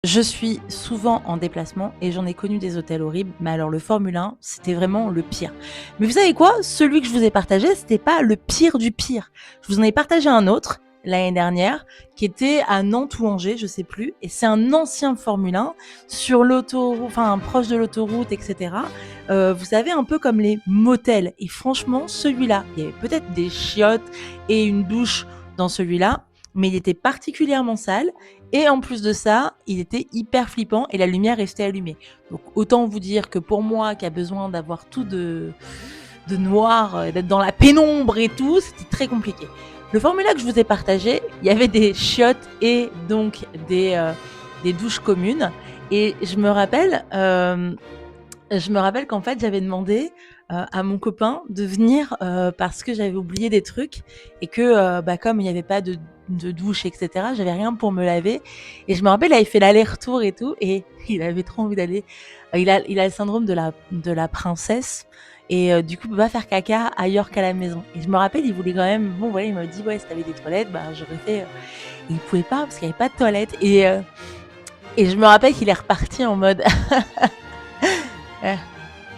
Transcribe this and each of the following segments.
Je suis souvent en déplacement et j'en ai connu des hôtels horribles, mais alors le Formule 1, c'était vraiment le pire. Mais vous savez quoi? Celui que je vous ai partagé, c'était pas le pire du pire. Je vous en ai partagé un autre l'année dernière qui était à Nantes ou Angers, je sais plus, et c'est un ancien Formule 1 sur l'autoroute, enfin proche de l'autoroute, etc. Vous savez, un peu comme les motels. Et franchement, celui-là, il y avait peut-être des chiottes et une douche dans celui-là, mais il était particulièrement sale. Et en plus de ça, il était hyper flippant et la lumière restait allumée. Donc autant vous dire que pour moi qui a besoin d'avoir tout de noir, d'être dans la pénombre et tout, c'était très compliqué. Le formulaire que je vous ai partagé, il y avait des chiottes et donc des douches communes. Et je me rappelle qu'en fait, j'avais demandé à mon copain de venir parce que j'avais oublié des trucs et que comme il n'y avait pas de douche, etc., j'avais rien pour me laver. Et je me rappelle, il avait fait l'aller-retour et tout, et il avait trop envie d'aller. Il a le syndrome de la princesse. Et du coup, il peut pas faire caca ailleurs qu'à la maison. Et je me rappelle, il voulait quand même. Bon, voilà, il m'a dit, ouais, si t'avais des toilettes, bah, j'aurais fait. Et il pouvait pas parce qu'il n'y avait pas de toilettes. Et je me rappelle qu'il est reparti en mode. Eh,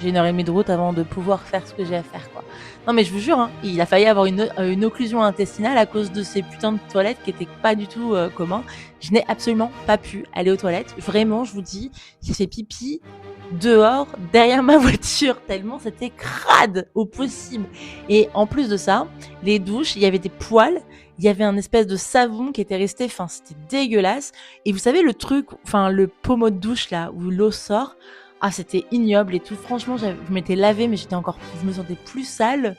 j'ai 1 heure et demie de route avant de pouvoir faire ce que j'ai à faire, quoi. Non, mais je vous jure, hein, il a failli avoir une occlusion intestinale à cause de ces putains de toilettes qui étaient pas du tout communs. Je n'ai absolument pas pu aller aux toilettes. Vraiment, je vous dis, j'ai fait pipi dehors, derrière ma voiture, tellement c'était crade au possible. Et en plus de ça, les douches, il y avait des poils, il y avait un espèce de savon qui était resté, enfin, c'était dégueulasse. Et vous savez, le truc, enfin, le pommeau de douche là, où l'eau sort, ah, c'était ignoble et tout. Franchement, je m'étais lavée, mais je me sentais plus sale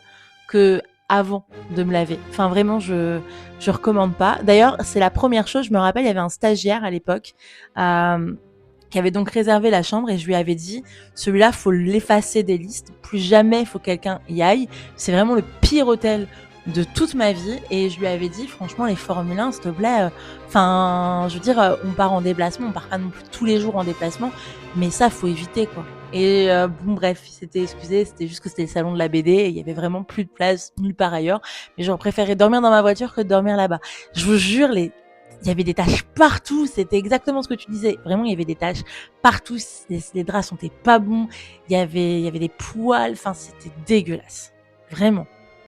que avant de me laver. Enfin, vraiment, je recommande pas. D'ailleurs, c'est la première chose. Je me rappelle, il y avait un stagiaire à l'époque qui avait donc réservé la chambre et je lui avais dit, celui-là, faut l'effacer des listes. Plus jamais, faut que quelqu'un y aille. C'est vraiment le pire hôtel de toute ma vie. Et je lui avais dit, franchement, les Formule 1, s'il te plaît. Enfin, je veux dire, on part en déplacement, on part pas non plus tous les jours en déplacement, mais ça, faut éviter, quoi. Et bon, bref, il s'était excusé, c'était juste que c'était le salon de la BD et il y avait vraiment plus de place nulle part ailleurs. Mais j'aurais préféré dormir dans ma voiture que de dormir là-bas. Je vous jure, il y avait des taches partout, c'était exactement ce que tu disais. Vraiment, il y avait des taches partout, les draps sentaient pas bon, il y avait des poils, enfin, c'était dégueulasse. Vraiment.